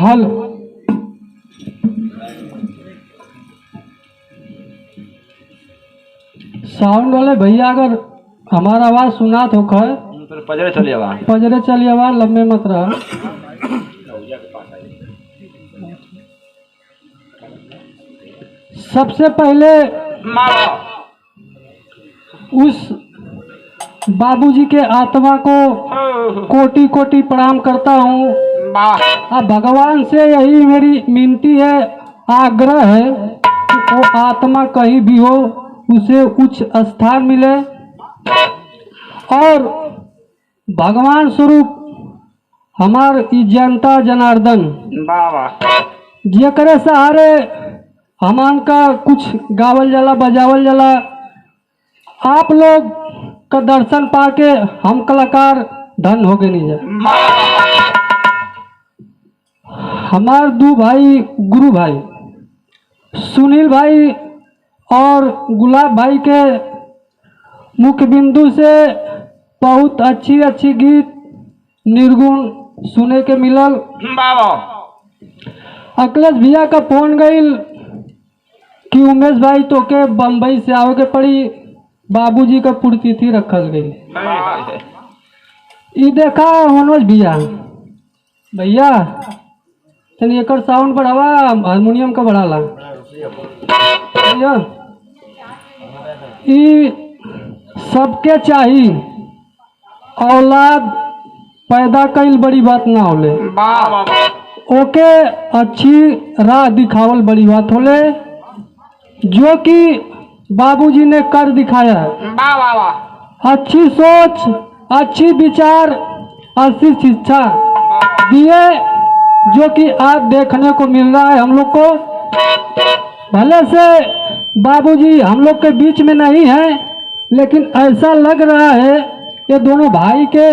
हल साउंड वाले भैया अगर हमारा आवाज सुना तो पजरे चलिए आवाज लंबे मत रहा। सबसे पहले उस बाबूजी के आत्मा को कोटि कोटि प्रणाम करता हूँ। अब भगवान से यही मेरी विनती है, आग्रह है कि वो आत्मा कहीं भी हो उसे उच्च स्थान मिले और भगवान स्वरूप हमार ई जनता जनार्दन जेकरे सहारे हमान का कुछ गावल जाला बजावल जाला, आप लोग का दर्शन पाके हम कलाकार धन हो गए नहीं जाए। हमार दो भाई गुरु भाई सुनील भाई और गुलाब भाई के मुख्य बिंदु से बहुत अच्छी अच्छी गीत निर्गुण सुने के मिलल। अखिलेश भैया का फोन गईल कि उमेश भाई तो के बम्बई से आवे के पड़ी, बाबूजी का पुण्यतिथि रखल गई। ये देखा मनोज भैया भैया तनी एकर साउंड बढ़ावा, हारमोनियम का बढ़ाला भैया। ये सबके चाहिए, औलाद पैदा कईल बड़ी बात ना होले, ओके अच्छी राह दिखावल बड़ी बात होले, जो कि बाबूजी ने कर दिखाया है। अच्छी सोच, अच्छी विचार, अच्छी शिक्षा दिए, जो कि आज देखने को मिल रहा है हम लोग को। भले से बाबूजी हम लोग के बीच में नहीं है, लेकिन ऐसा लग रहा है ये दोनों भाई के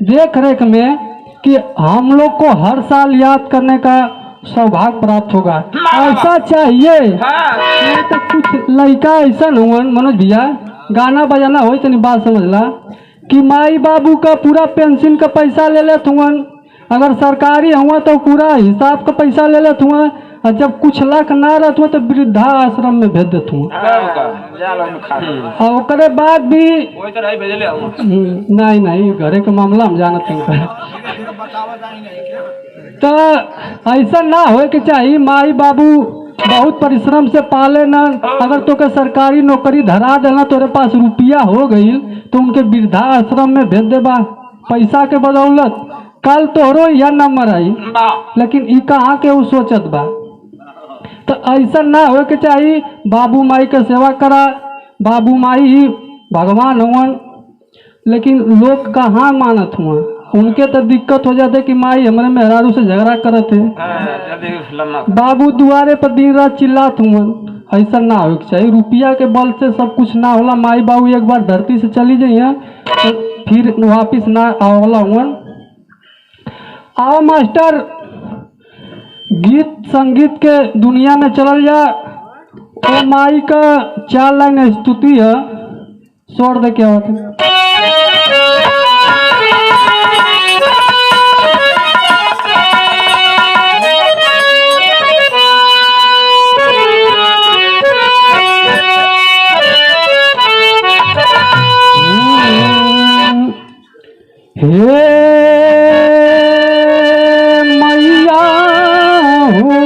देख रेख में कि हम लोग को हर साल याद करने का सौभाग्य प्राप्त होगा। ऐसा चाहिए नहीं तो कुछ लड़का ऐसा हुआ मनोज भैया गाना बजाना हो तो नहीं बात समझला कि माई बाबू का पूरा पेंशन का पैसा ले लेते हुआ, अगर सरकारी हुआ तो पूरा हिसाब का पैसा ले लेते हुआ, और जब कुछ लाख ना रहते हुआ तो वृद्धा आश्रम में भेज देते हुआ। और उसके बाद भी नहीं घरे के मामला हम जानते हैं। तो ऐसा ना हो कि चाहिए माई बाबू बहुत परिश्रम से पाले ना, अगर तो के सरकारी नौकरी धरा देना तोरे पास रुपया हो गई तो उनके वृद्धा आश्रम में भेज देबा पैसा के बदौलत, कल तोहरो यह नंबर आई, लेकिन ई कहाँ के वो सोचत बा। तो ऐसा ना हो कि चाहिए बाबू माई के सेवा करा, बाबू माई ही भगवान हुआ, लेकिन लोग कहाँ मानत हुआ, उनके तो दिक्कत हो जाते कि माई हमारे मेहरारू से झगड़ा करत है, बाबू दुआरे पर दिन रात चिल्लात हुआ। ऐसा ना हो चाहिए, रुपया के बल से सब कुछ ना होला। माई बाबू एक बार धरती से चली जाइए तो फिर वापिस ना आवला हुआ। आओ मास्टर गीत संगीत के दुनिया में चल जा, तो माई का 4 लाइन स्तुति है, छोड़ दे क्या होता है। हे मैया हो,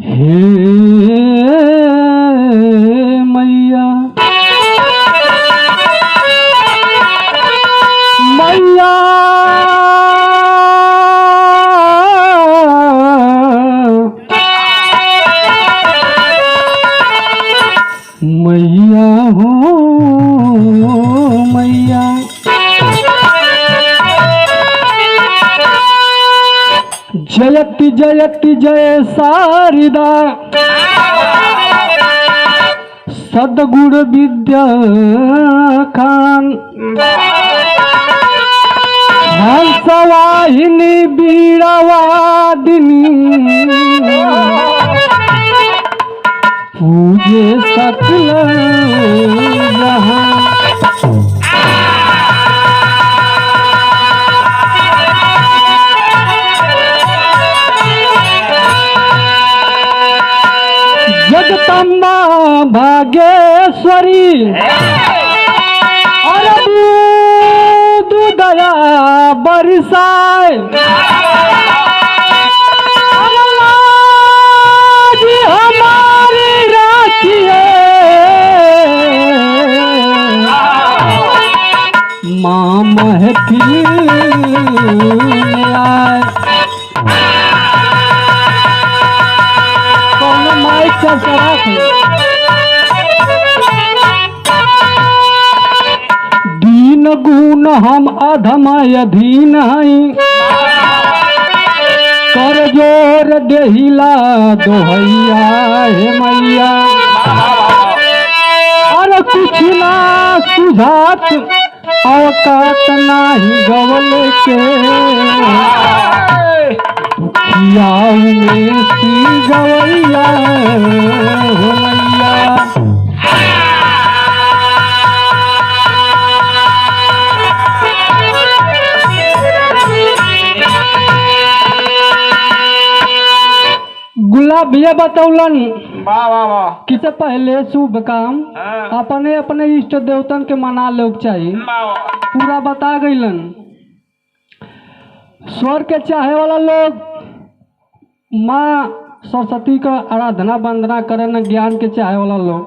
हे मैया मैया हो मैया। जयति जयति जय शारदा सद्गुण विद्या खान। हंसवाहिनी बीड़ावादिनी पूजे सकल जहां। जगदम्बा भागेश्वरी और दूध दया बरसाए। जी हमारी राखिए माँ महफिल में आए। दीन गुण हम अधम अधीन हई कर जोर देहिला दोहैया हे मैया। अरे कुछ ना सुझात औकात नाही गवल के दुखियाऊ में सी गवैया हो मैया। गुलाब भैया बतौलन किसे पहले शुभ काम अपने अपने इष्ट देवतन के मना लोग चाहिए पूरा बता गईलन। स्वर्ग के चाहे वाला लोग माँ सरस्वती का आराधना वंदना करन। ज्ञान के चाहे वाला लोग,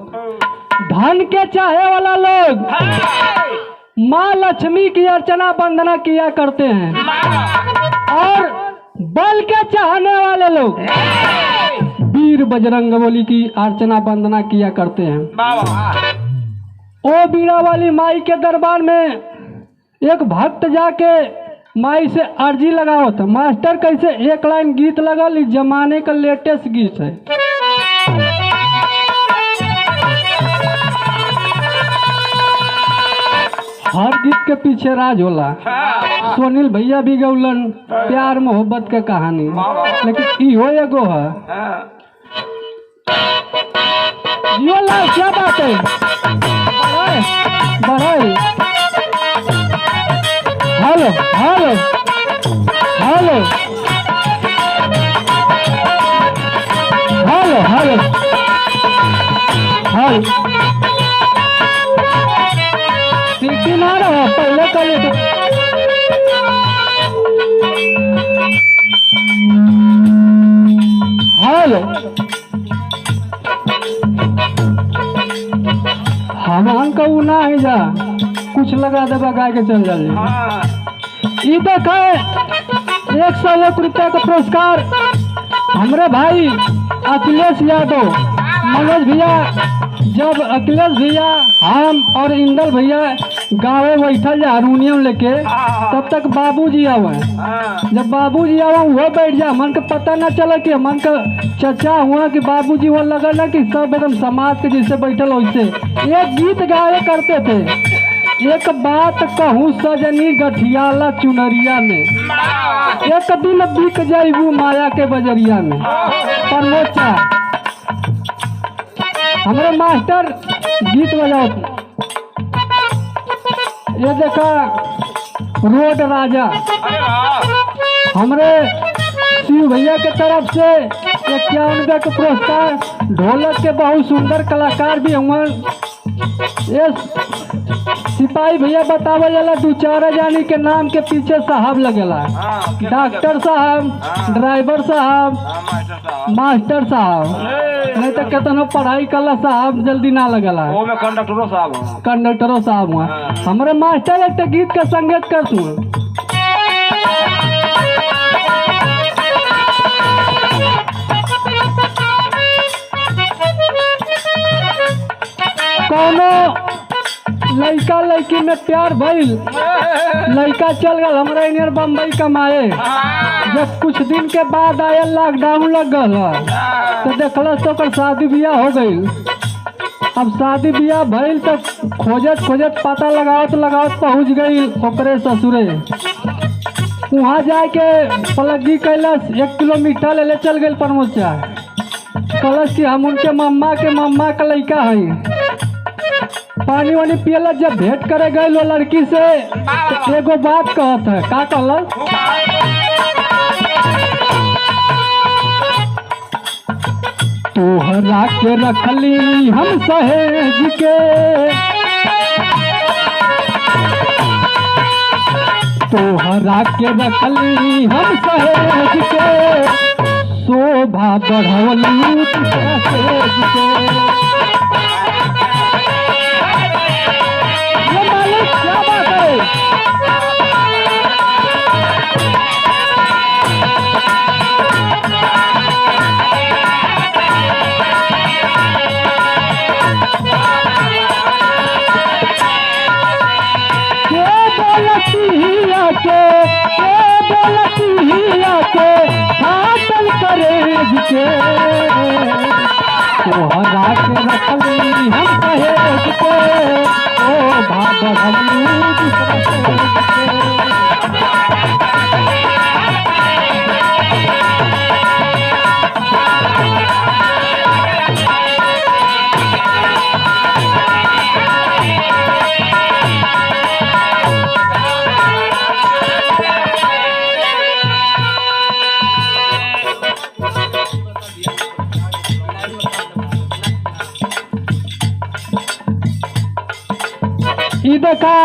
धन के चाहे वाला लोग माँ लक्ष्मी की अर्चना वंदना किया करते हैं। और बल के चाहने वाले लोग वीर बजरंगबली की अर्चना वंदना किया करते हैं। ओ बीड़ा वाली माई के दरबार में एक भक्त जाके माई से अर्जी लगाओ था, मास्टर कैसे एक लाइन गीत लगल, इस जमाने का लेटेस्ट गीत है। हर गीत के पीछे राज होला। सुनील भैया भी गौलन प्यार मोहब्बत के कहानी, लेकिन इहो एगो है। जियो लाल क्या बात है, बढ़ाए hello hello hello hello hello hello सीटी ना रहा पहले कर लेते। हेलो हमान का ना ही जा कुछ लगा देगा गाय के चल जाए। ये देखा 101 रुपया का पुरस्कार हमारे भाई अखिलेश यादव, मनोज भैया। जब अखिलेश भैया हम और इंदल भैया गाँव बैठल जा हारमोनियम लेके, तब तक बाबूजी आवे। जब बाबूजी आवा वो बैठ जा, मन का पता न चला कि मन का चर्चा हुआ कि बाबूजी वो लगा ना कि सब एकदम समाज के जैसे बैठल वैसे एक गीत गाया करते थे। एक बात कहूँ सजनी गठियाला चुनरिया में, एक दिन बिक जाइबू माया के बजरिया में। परमोचा हमारे मास्टर गीत बजाओ। ये देखा रोड राजा हमारे शिव भैया के तरफ से 51 रुपये का पुरस्कार। ढोलक के बहुत सुंदर कलाकार भी हुआ। ये सिपाही भैया बतावल जाला 2-4 जानी के नाम के पीछे साहब लगेला। डॉक्टर साहब, ड्राइवर साहब, मास्टर साहब, नहीं तो कहते पढ़ाई कला साहब जल्दी ना लगेला। कंडक्टरों साहब हुआ। हमारे मास्टर एक गीत का संगीत कर तू। कौनो लड़का लड़की में प्यार भइल, लड़का चल गल हमरा इन्हें बम्बई कमाए। जब कुछ दिन के बाद आया लॉकडाउन लग गल तो देखलस तो ओकर शादी ब्याह हो गई। अब शादी ब्याह भइल तो खोजत खोजत पता लगावत लगावत पहुँच गई ओकरे ससुरे। वहाँ जाके पलगी कैलस 1 किलो मीठा ले चल गई प्रमोद चाय। कहलस कि हम उनके मम्मा का लड़का है। पानी वानी पियला जब भेंट करे गए लो लड़की से एगो बात कहत है। का कहलस? तोहरा के रखली हम सहेज के, तोहरा के रखली हम सहेज के, शोभा बढ़वली सहेज के। ये मालिक क्या बात है? हाथल करेज के, तोहरा के रखली हम सहेज के, ओ भागवली दूसरा सहेज के। ई देखा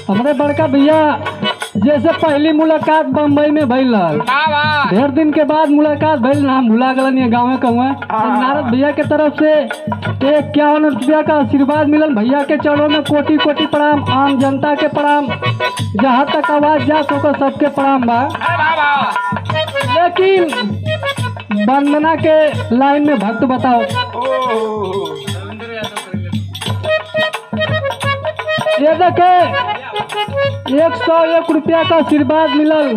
हमारे बड़का भैया जैसे पहली मुलाकात बम्बई में भइल, ढेर दिन के बाद मुलाकात भइल, हम भुला गलन गाँव में कहूँ। नारद भैया के तरफ से 51 रुपया का आशीर्वाद मिलल। भैया के चरणों में कोटि कोटि प्रणाम, आम जनता के प्रणाम, जहाँ तक आवाज जा तो सबके प्रणाम बा। लेकिन वंदना के लाइन में भक्त बताओ। ये देखे 101 रुपया का आशीर्वाद मिलल।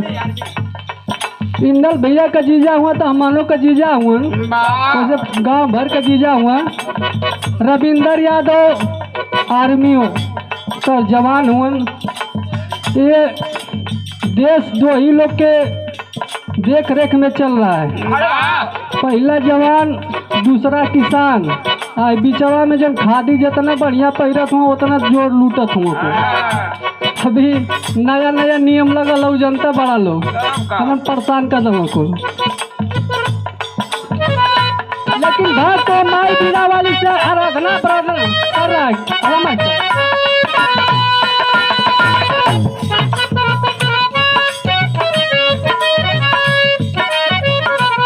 इंदल भैया का जीजा हुआ तो हमारों का जीजा हुआ, वैसे गांव भर का जीजा हुआ। रविंदर यादव आर्मियों का जवान हुआ। ये देश दो ही लोग के देख रेख में चल रहा है, पहला जवान दूसरा किसान। आई बिचवा में जब खादी जितना बढ़िया पहिरत हुआ उतना जोर लूटत हुआ। अभी नया नया नियम लगल हो, जनता बड़ा लोग हम परेशान कर दो को। लेकिन भक्त तो माई बीरा वाली से आराधना प्रार्थना कर रहा है।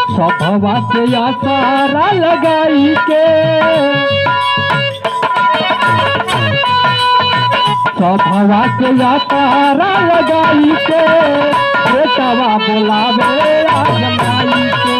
सभवा से आसारा लगाई के, सभवा से आसारा लगाई के, बेटवा बोलावे आजमाई के।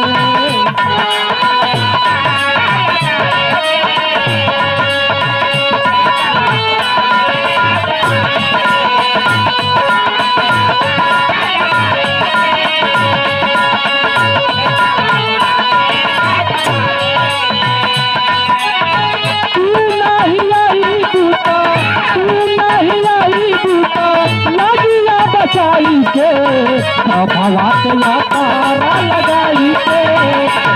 भवा के तारा लगाई के,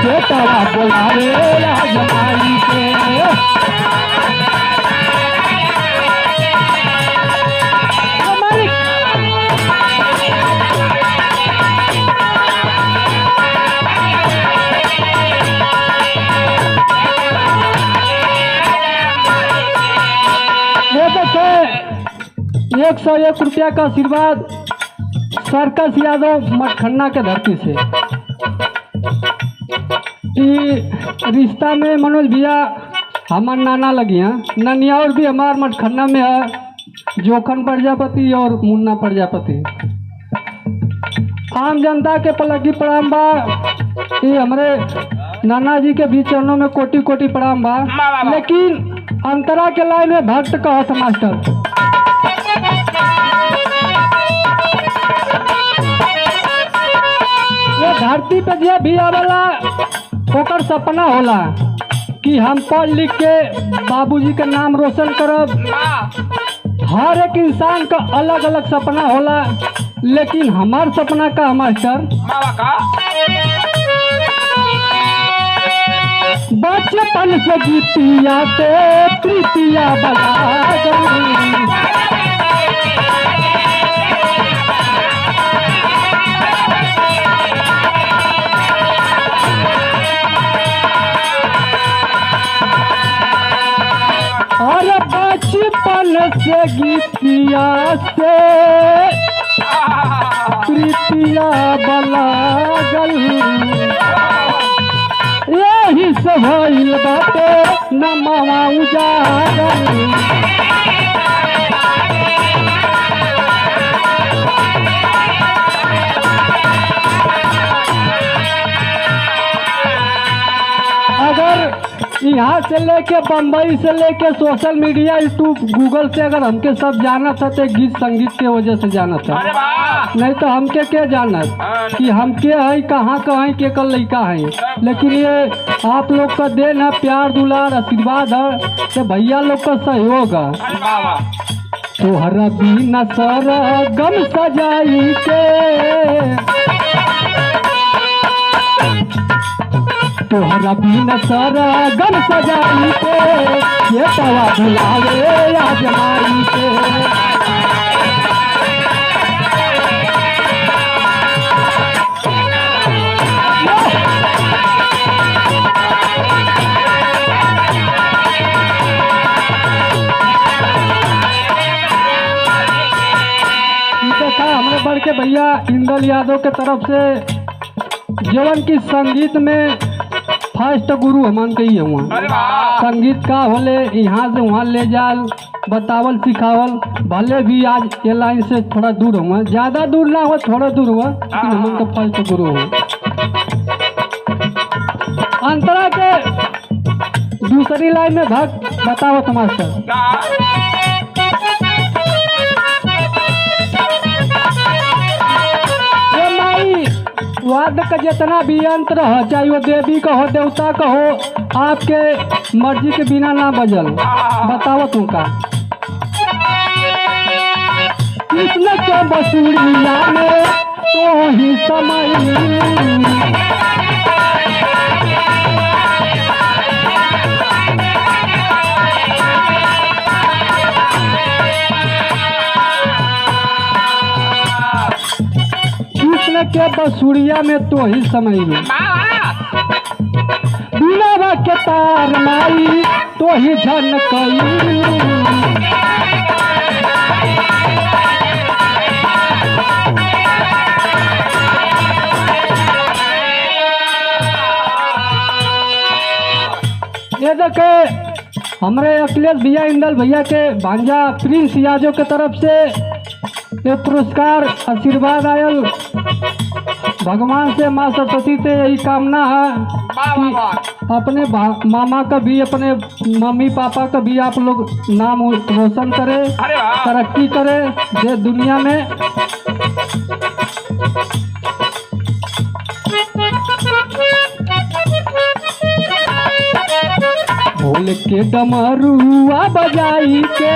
बेटवा बोलावे आजमाई के। ये देखे 101 रुपया का आशीर्वाद सर्कस यादव मटखन्ना के धरती से। रिश्ता में मनोज भैया हमार नाना लगी हैं, ननिया और भी हमार मटखन्ना में है, जोखन प्रजापति और मुन्ना प्रजापति। आम जनता के पलकी प्रणाम बा। ये हमारे नाना जी के भी चरणों में कोटि कोटि प्रणाम बा। लेकिन अंतरा के लाइन में भक्त कहत मास्टर, ये धरती पे जे भी आवेला ओकर सपना होला कि हम पढ़ लिख के बाबूजी के नाम रोशन करब। हर एक इंसान का अलग अलग सपना होला, लेकिन हमार सपना का मास्टर बचपन से गीतिया से प्रीतिया बजा गई। और बचपन से गीतिया से प्रीतिया बला गई। यही सब भइल बाटे नमवा उजागल। अगर यहाँ से लेके बम्बई से लेके सोशल मीडिया यूट्यूब गूगल से अगर हमके सब जाना था तो गीत संगीत के वजह से जाना था, नहीं तो हमके क्या जाना कि हम के हैं कहाँ है के कल लड़का है। लेकिन ये आप लोग का देन है, प्यार दुलार आशीर्वाद है, तो भैया लोग का सहयोग है। तोहरा बिना सर गम सजाई के, तोहरा बिना सारा गम सजाई के, ये तवा बुलावे आजमाई के। देखा हमने बढ़ के भैया इंदल यादव के तरफ से जीवन की संगीत में फर्स्ट गुरु हमन के ही हुआ। संगीत का होले यहाँ से वहाँ ले जाल, बतावल सिखावल, भले भी आज ये लाइन से थोड़ा दूर हुआ, ज़्यादा दूर ना हुआ, थोड़ा दूर हुआ, लेकिन हमन का फर्स्ट गुरु हुआ। अंतरा के दूसरी लाइन में भक्त बतावत मास्टर, वाद का जितना भी यंत्र है, चाहे वो देवी का हो देवता का हो, आपके मर्जी के बिना ना बजल। बताओ तुमका कृष्ण के बसूरिया में तो ही समय, के बसुरिया में तो ही समय बिना के तार माई तो ही झनकई। ये देखे हमारे अखिलेश भैया इंदल भैया के भांजा प्रिंस यादव के तरफ से ये पुरस्कार आशीर्वाद आयल। भगवान से माँ सरस्वती से यही कामना है कि अपने मामा का भी, अपने मम्मी पापा का भी आप लोग नाम रोशन करें, तरक्की करें देश दुनिया में। भोल के डमरुआ बजाई के,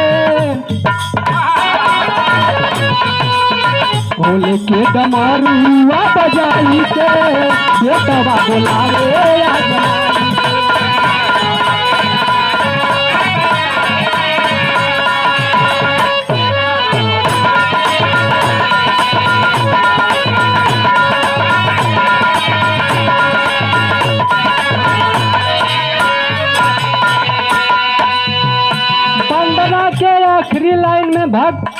भोले के डमरुआ बजाई के, बेटवा बोलावे आजमाई बंदना के आखिरी लाइन में भक्त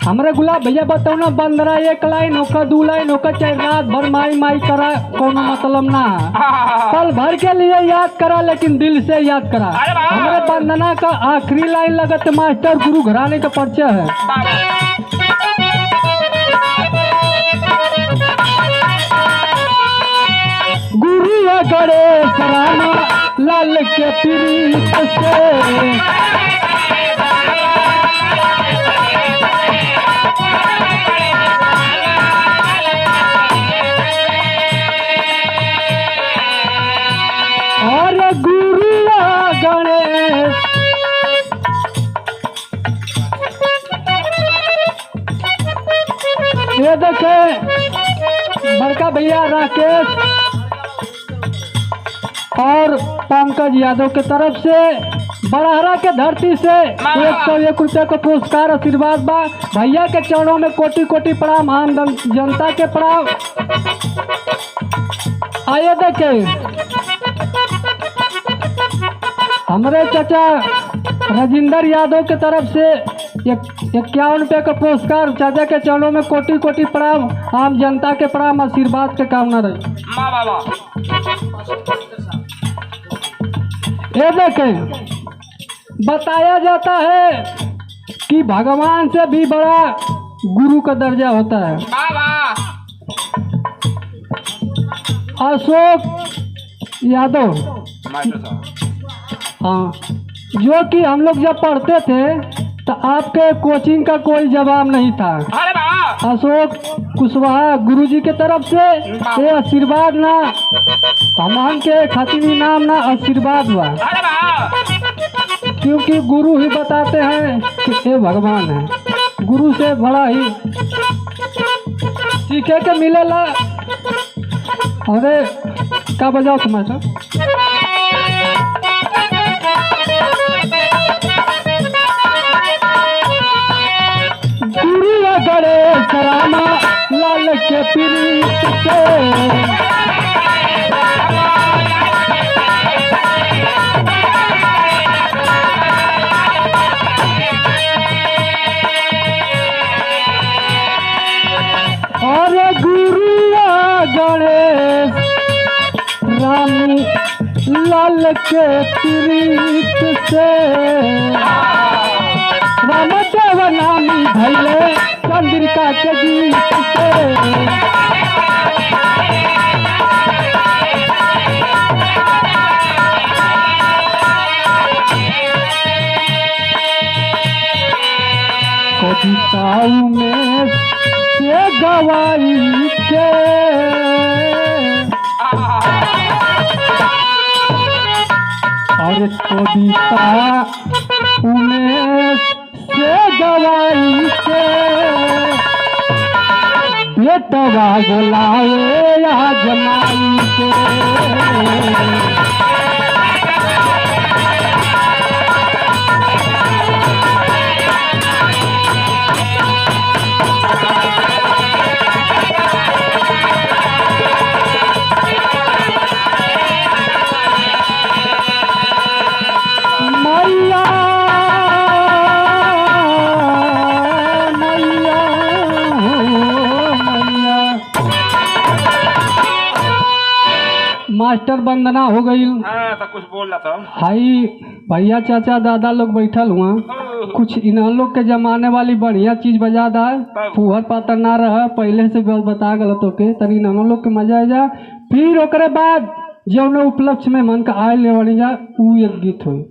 हमारे गुलाब भैया बताओ ना, बंदरा एक लाइन होकर, दो लाइन होकर, चाहे रात भर माई माई करा, कोनो मतलब ना है। पल भर के लिए याद करा, लेकिन दिल से याद करा। हमारे बंदना का आखिरी लाइन लगत मास्टर गुरु घराने का परिचय है। गुरु गणेश रामा लाल के प्रीत से। और गुरु गणेश ये देखे बड़का भैया राकेश और पंकज यादव के तरफ से बड़हरा के धरती से 101 रुपये का पुरस्कार आशीर्वाद बा। भैया के चरणों में कोटि कोटि प्रणाम, आम जनता के प्रणाम। आइए देखे हमारे चाचा राजेंद्र यादव के तरफ से 51 रुपये का पुरस्कार। चाचा के चरणों में कोटि कोटि प्रणाम, आम जनता के प्रणाम, आशीर्वाद के कामना रही। ये देखें बताया जाता है कि भगवान से भी बड़ा गुरु का दर्जा होता है। अशोक यादव, हाँ, जो कि हम लोग जब पढ़ते थे तो आपके कोचिंग का कोई जवाब नहीं था। अशोक कुशवाहा गुरुजी के तरफ से ये आशीर्वाद ना हमान के खातिर इनाम ना आशीर्वाद हुआ, क्योंकि गुरु ही बताते हैं कि ये भगवान है। गुरु से बड़ा ही सीखे के मिलेला। अरे क्या बजाओ तुम्हारा गुरु गणेश रामा लाल के प्रीत से। और गुरु गणेश राम लाल के प्रीत से। रामदेव नामी भैले चंद्रिका के गीत से। कविताओं में से गवाई के और कविता में से गवाई के बेटवा बोलावे या जमाई के। मास्टर वंदना हो गई। तो कुछ बोल रहा था। हाई भैया चाचा दादा लोग बैठल हुआ, कुछ इन लोग के जमाने वाली बढ़िया चीज बजा दा। फुहर पातर ना रहा, पहले से बता गल तो के तनी इन लोग के मजा आ जा। फिर ओकरे बाद जो उपलक्ष्य में मन का आय ले बनी जा उ एक गीत हुई।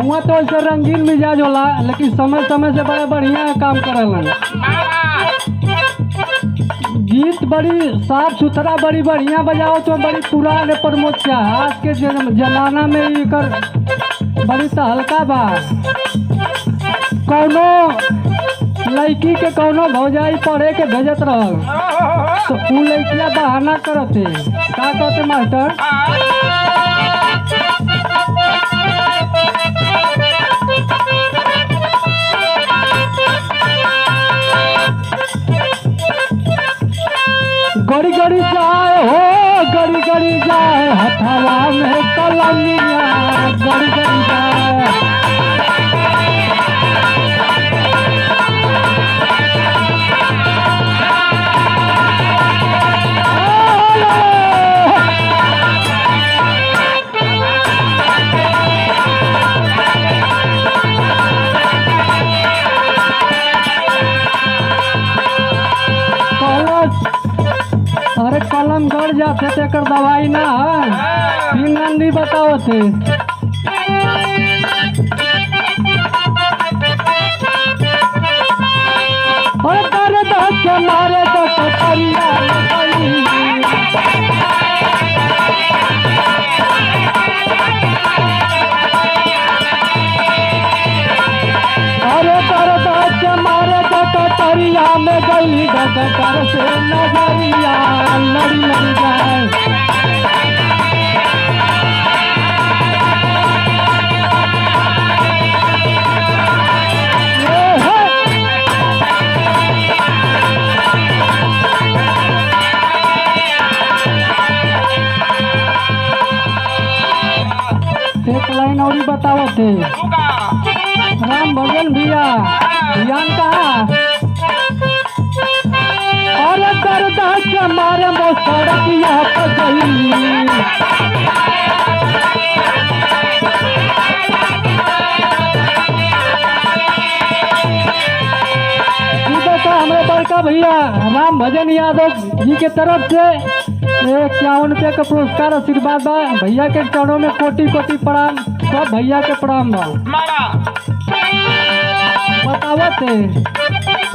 हुआ तो ऐसे रंगीन मिजाज होला, लेकिन समय समय से बड़ा बढ़िया काम करलन। गीत बड़ी साफ सुथरा बड़ी बढ़िया बजाओ तो बड़ी पुराने प्रमोद क्या आज के जमाना में कर बड़ी तो हल्का बा। कौनो लड़की के कौनो भौजाई पढ़े के भेजत रहल तो उ लड़किया बहाना करते का कहते मास्टर गड़ी गड़ी जाए हो गड़ी गड़ी जाए हथवा में कलमिया गड़ी गड़ी जाए अरे कलम गड़ जाते तो एकर दवाई ना है फिर नंदी बताओ थे अरे दर्द के मारे तो कटरिया अरे दर्द के मारे तो कटरिया में गई डगर से नजरिया लड़ी लड़ी जाए एक लाइन और बताओ थे राम भजन भैया ध्यान कहा और दर्द के मारे वो सड़किया पर गई देखो हमारे बड़का भैया राम भजन यादव जी के तरफ से 51 रुपये का पुरस्कार आशीर्वाद बा भैया के चरणों में कोटि कोटि प्रणाम सब भैया के प्रणाम बा बतावत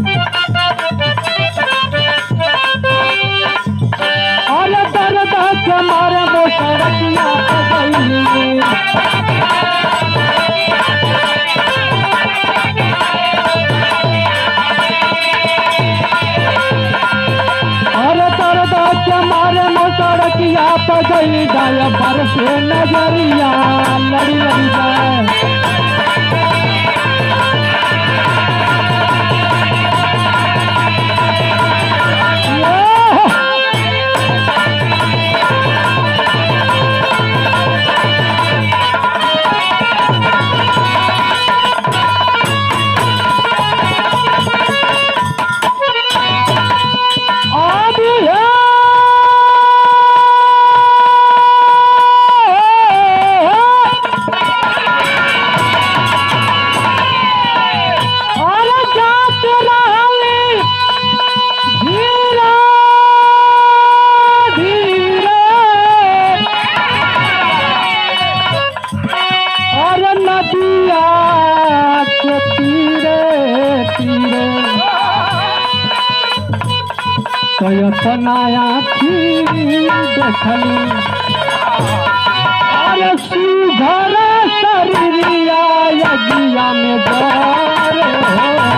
और दर्द के मारे वो सड़किया सड़किया पर गई जाए बरसे नजरिया लड़ी लड़ी जाए कयतनाया देखली अरे सुधर शरीरिया यज्ञा में जर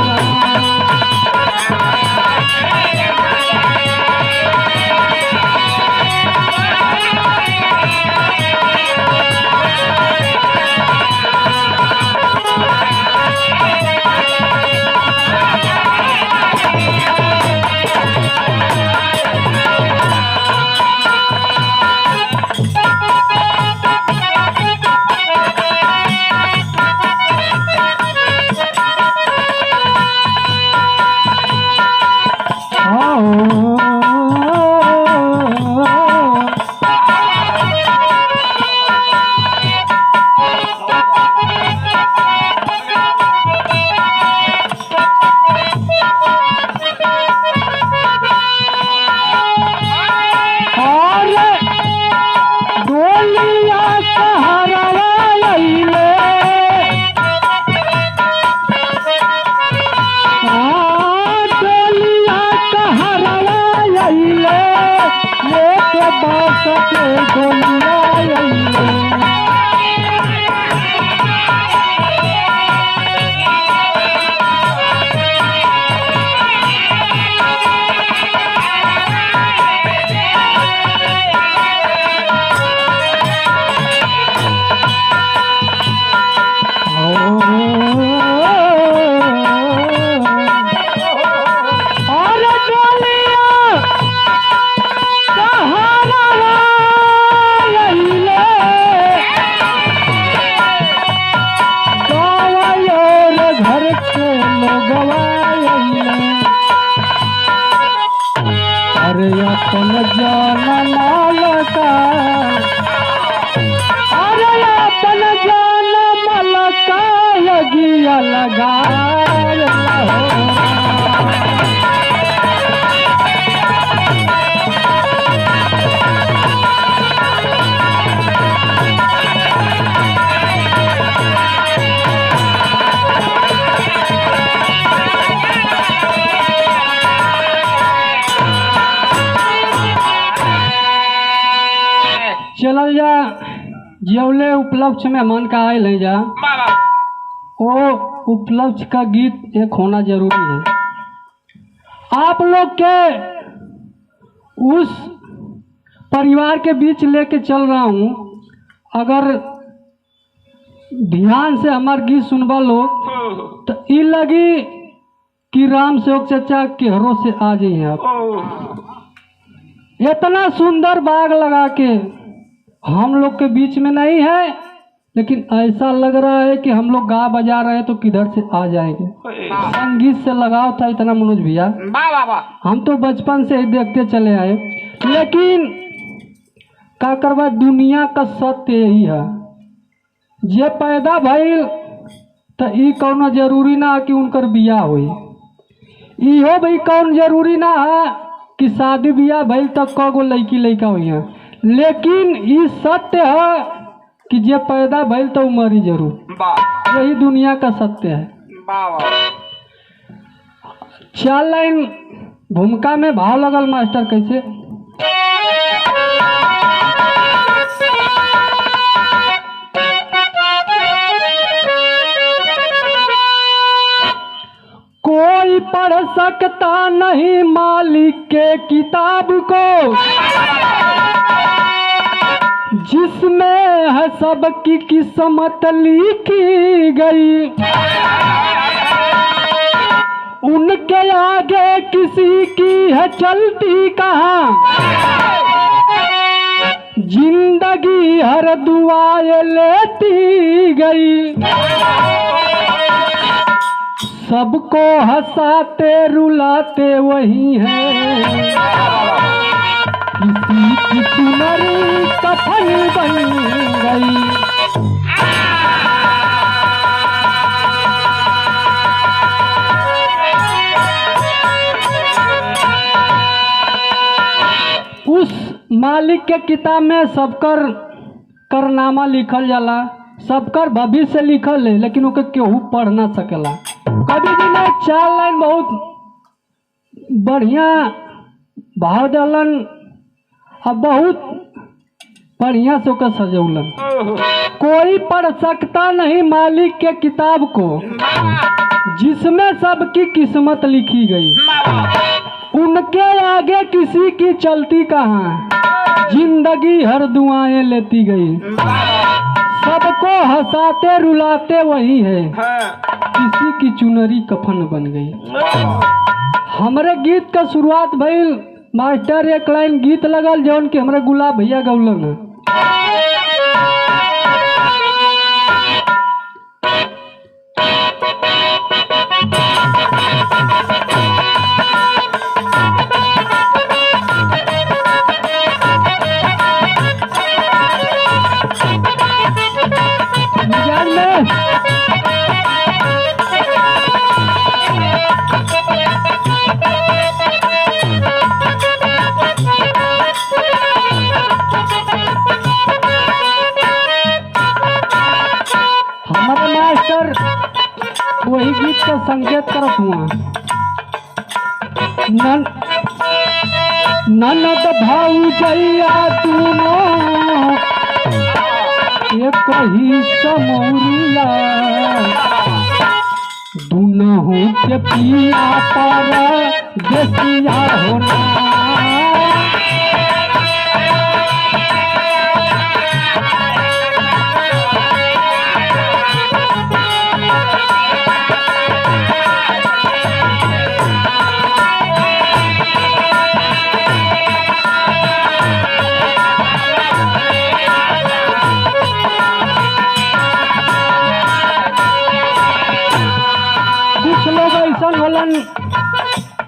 अरे अपन जान मालका, अरे अपन जान मालका यगिया लगा चलल जा। जौले उपलक्ष्य में मन का आयल है जा, वो उपलक्ष्य का गीत एक होना जरूरी है। आप लोग के उस परिवार के बीच लेके चल रहा हूँ, अगर ध्यान से हमार गीत सुनवा लोग तो ई लगी कि राम सेवक चचा केहरों से आ जाइए। आप इतना सुंदर बाग लगा के हम लोग के बीच में नहीं है, लेकिन ऐसा लग रहा है कि हम लोग गा बजा रहे हैं तो किधर से आ जाएंगे। संगीत से लगाव था इतना मनोज भैया, हम तो बचपन से ही देखते चले आए। लेकिन का करवा, दुनिया का सत्य यही है, जे पैदा भइल तो ई कौनो जरूरी ना कि उनकर बियाह हुई, इहो भाई कौन जरूरी ना है कि शादी बियाह भइल तो कगो लड़की लड़का हुई है। लेकिन ये सत्य है कि जे पैदा भइल तो मरी जरूर, यही दुनिया का सत्य है। 4 लाइन भूमिका में भाव लगल मास्टर कैसे। कोई पढ़ सकता नहीं मालिक के किताब को, जिसमें है सबकी किस्मत लिखी गई, उनके आगे किसी की है चलती कहाँ, जिंदगी हर दुआएं लेती गई, सबको हंसाते रुलाते वही है, किसी की चुनरी कफन बन गई। उस मालिक के किताब में सबकर करनामा लिखल जाला, सबकर भविष्य लिखल है, लेकिन ओके केहू पढ़ ना सकेला। कभी भी नहीं। 4 लाइन बहुत बढ़िया भाव दलन, अब बहुत बढ़िया से ओकर सजौलन। कोई पढ़ सकता नहीं मालिक के किताब को, जिसमें सबकी किस्मत लिखी गई, उनके आगे किसी की चलती कहाँ, जिंदगी हर दुआएं लेती गई, सबको हंसाते रुलाते वही है, किसी की चुनरी कफन बन गई। हमरे गीत का शुरुआत भइल मास्टर, एक लाइन गीत लगल जौन कि हमरे गुलाब भैया गौलन है। वही गीत का संकेत करत हुआ। ननद भाऊजैया दूनो एक ही समौरिया, दुनहु के पिया पर देसिया होना।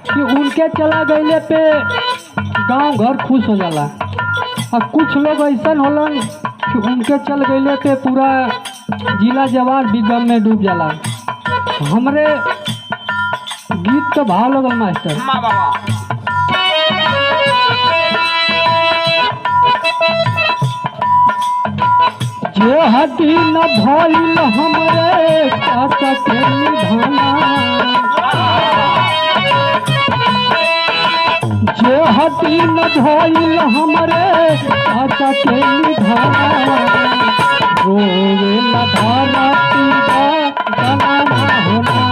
कि उनके चला गईले पे गांव घर खुश हो जाला। और कुछ लोग ऐसा होलन कि उनके चल गए पे पूरा जिला जवार भी गम में डूब जाला। हमरे गीत तो भाव लगल मास्टर। जे हदी न भइल हमरे चाचा के निधाना, जे हदी न भइल हमरे चाचा के निधाना, रोवे न धारा पीड़ा गाना होना।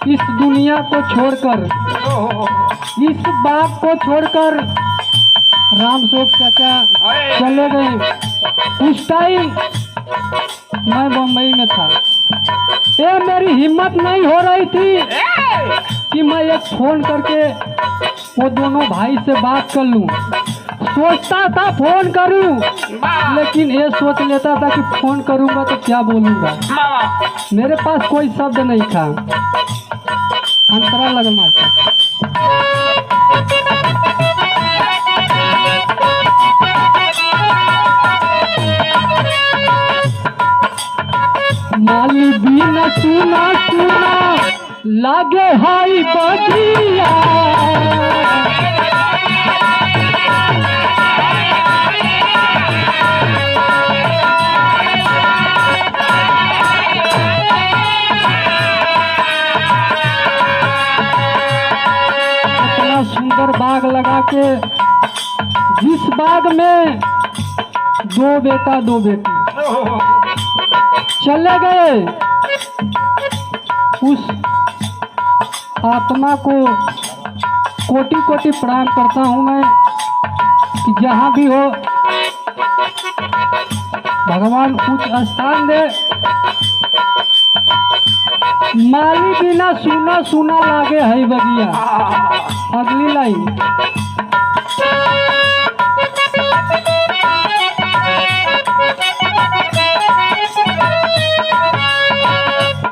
इस दुनिया को छोड़कर, इस बात को छोड़कर रामशोक चाचा चले गए। उस टाइम मैं बम्बई में था। ये मेरी हिम्मत नहीं हो रही थी कि मैं एक फोन करके वो दोनों भाई से बात कर लूं। सोचता था फोन करूं, लेकिन ये सोच लेता था कि फोन करूंगा तो क्या बोलूंगा। मेरे पास कोई शब्द नहीं था। अंतरा लगल मास्टर। माली बिना सुना सुना लागे हाई बगिया, सुंदर बाग लगा के, जिस बाग में दो बेटा दो बेटी चले गए, उस आत्मा को कोटि कोटि प्रणाम करता हूँ मैं कि जहाँ भी हो भगवान उच्च स्थान दे। माली बिना सुना सुना लागे है बगिया। अगली लाइन।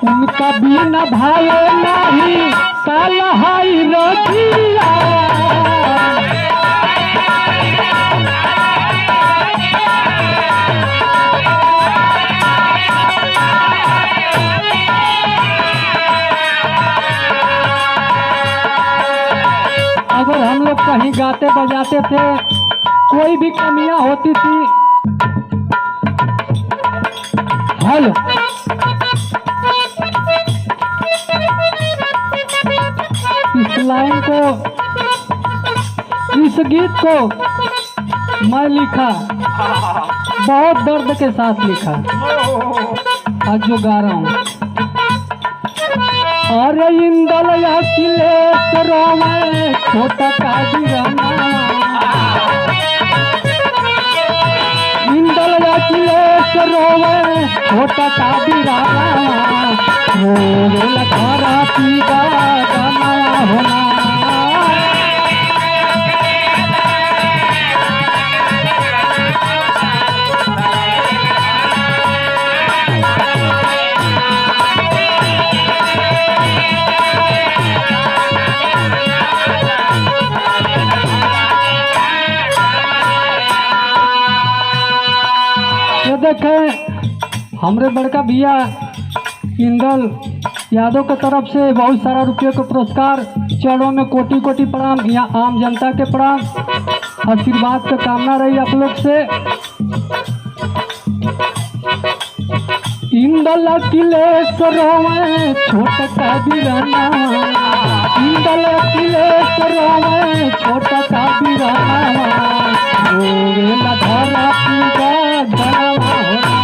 उनका बिना भाई नहीं काला हाई रखिया, अगर हम लोग कहीं गाते बजाते थे, कोई भी कमियां होती थी, हेलो इस लाइन को, इस गीत को मैं लिखा, बहुत दर्द के साथ लिखा, आज जो गा रहा हूँ। अरे इंदल अखिलेश रोवे छोटा काजीराना, इंदल अखिलेश रोवे छोटा काजीराना, रोवे लखारा पीगा गाना होना। देखें हमरे बड़का भैया इंदल यादव के तरफ से बहुत सारा रुपये का पुरस्कार, चरणों में कोटि कोटि प्रणाम, यहाँ आम जनता के प्रणाम, आशीर्वाद का कामना रही आप लोग से। इंदल अखिलेश रोवे छोटा काजीराना, इंदल अखिलेश रोवे छोटा काजीराना, रोवे लधारा पीगा गाना होना।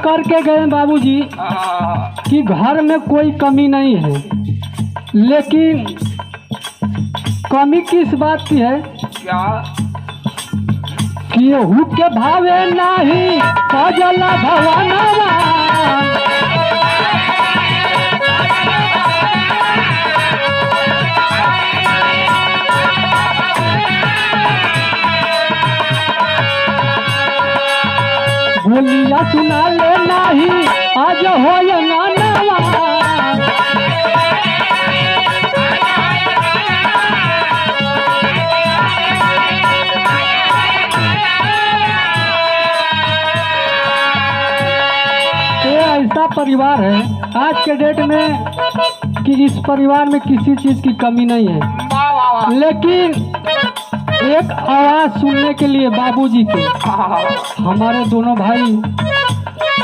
करके गए बाबूजी कि घर में कोई कमी नहीं है, लेकिन कमी किस बात की है? क्या? केहू के भावे नहीं सजल भवनवा, बोलिया सुना ले नहीं आज हो नानवा। ये ऐसा परिवार है आज के डेट में कि इस परिवार में किसी चीज की कमी नहीं है, लेकिन एक आवाज सुनने के लिए बाबूजी के, हमारे दोनों भाई,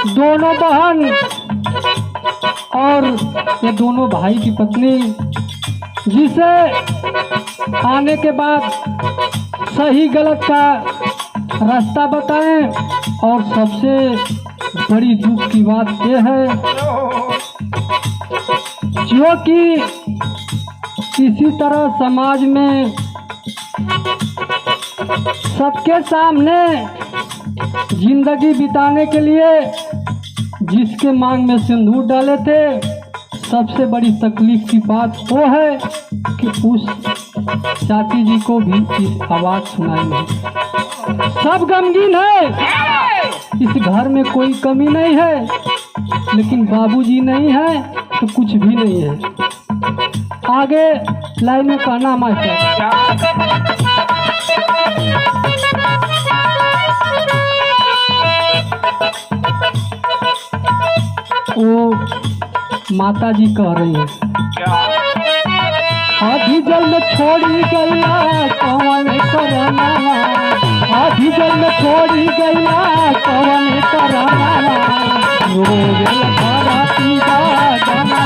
दोनों बहन और ये दोनों भाई की पत्नी, जिसे आने के बाद सही गलत का रास्ता बताएं। और सबसे बड़ी दुख की बात यह है जो कि किसी तरह समाज में सबके सामने जिंदगी बिताने के लिए जिसके मांग में सिंदूर डाले थे, सबसे बड़ी तकलीफ की बात वो है कि उस चाची जी को भी इस आवाज सुनाई नहीं। सब गमगीन है, इस घर में कोई कमी नहीं है, लेकिन बाबूजी नहीं है तो कुछ भी नहीं है। आगे लाइन में कहना मास्टर। वो माता जी कह रही है, आधी जल में छोड़ी गैया कौन करना, आधी जल में छोड़ी गैया कौन करना, रोवेल भरती जाना।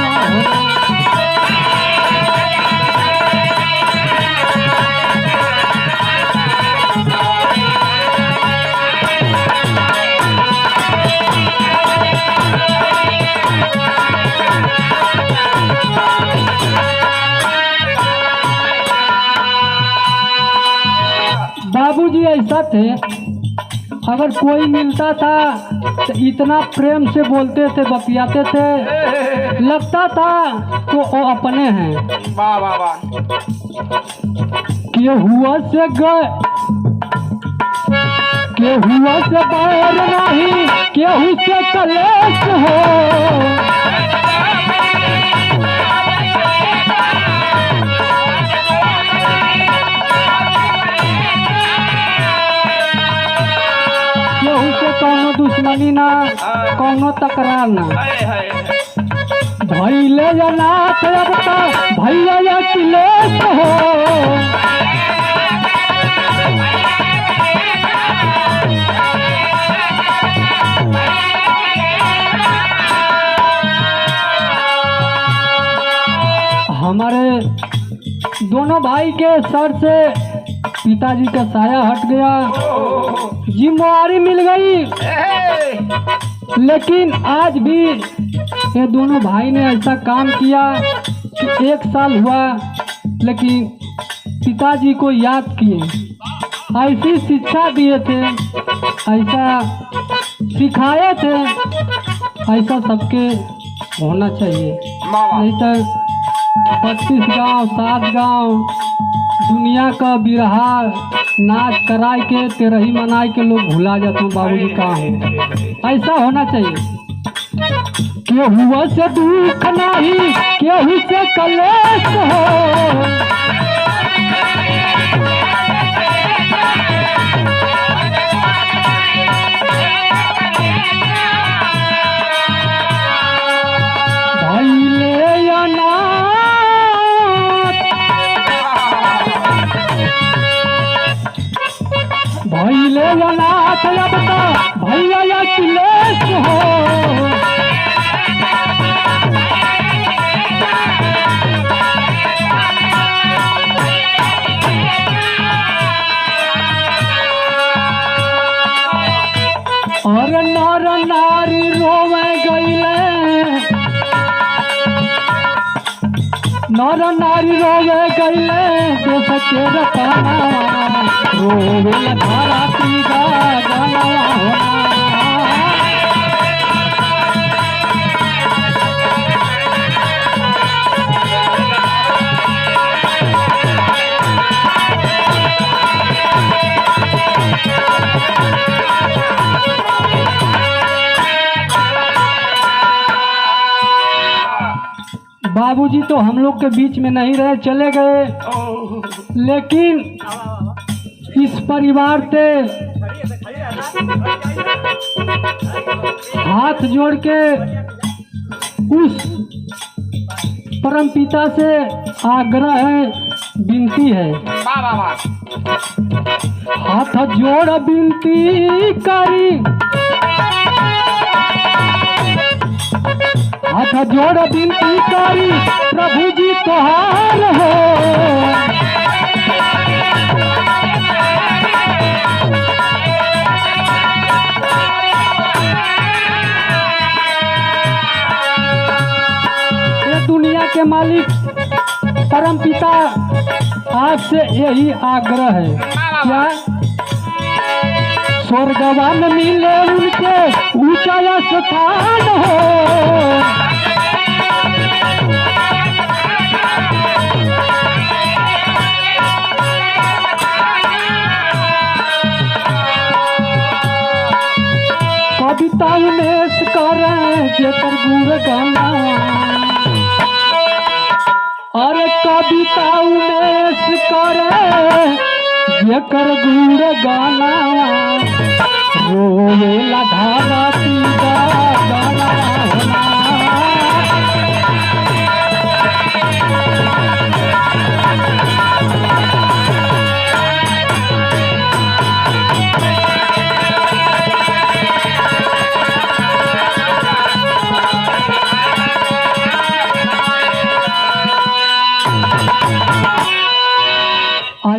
बाबूजी ऐसा थे, अगर कोई मिलता था तो इतना प्रेम से बोलते थे, बतियाते थे, लगता था तो वो अपने हैं। वाह वाह वाह। केहुआ से बैर नहीं, केहू से कलेश हो, कौनो दुश्मनी ना, कौनो तकरार ना। भैले नाथ अब तो भैया अखिलेश हो, हमारे दोनों भाई के सर से पिताजी का साया हट गया, जिम्मेवारी मिल गई। लेकिन आज भी ये दोनों भाई ने ऐसा काम किया कि 1 साल हुआ, लेकिन पिताजी को याद किए, ऐसी शिक्षा दिए थे, ऐसा सिखाए थे, ऐसा सबके होना चाहिए। नहीं तो 25 गांव 7 गांव दुनिया का बिरहा नाच कराए के तेरही मनाए के लोग भुला जाते हैं बाबूजी कहाँ है। ऐसा होना चाहिए। केहू से दुख नहीं, केहू से कलेश हो, भैले नाथ अब तो भैया अखिलेश हो, और नर नारी रो नर नारी रोवे गईले देश के रताना रोवे धारा तीगा गाना बाबूजी तो हम लोग के बीच में नहीं रहे, चले गए, लेकिन इस परिवार से हाथ जोड़ के उस परमपिता से आग्रह है, विनती है, हाथ जोड़ विनती करी, हाथ जोड़ विनती करी प्रभु जी तोहार हो। ये दुनिया के मालिक परमपिता आपसे यही आग्रह है, क्या स्वर्गवान मिले उनके ऊंचा स्थान हो। कविता उमेश करें जेकर गुण गाना, अरे कविता उमेश करें जेकर गुण गाना रोवेला धारा तीगा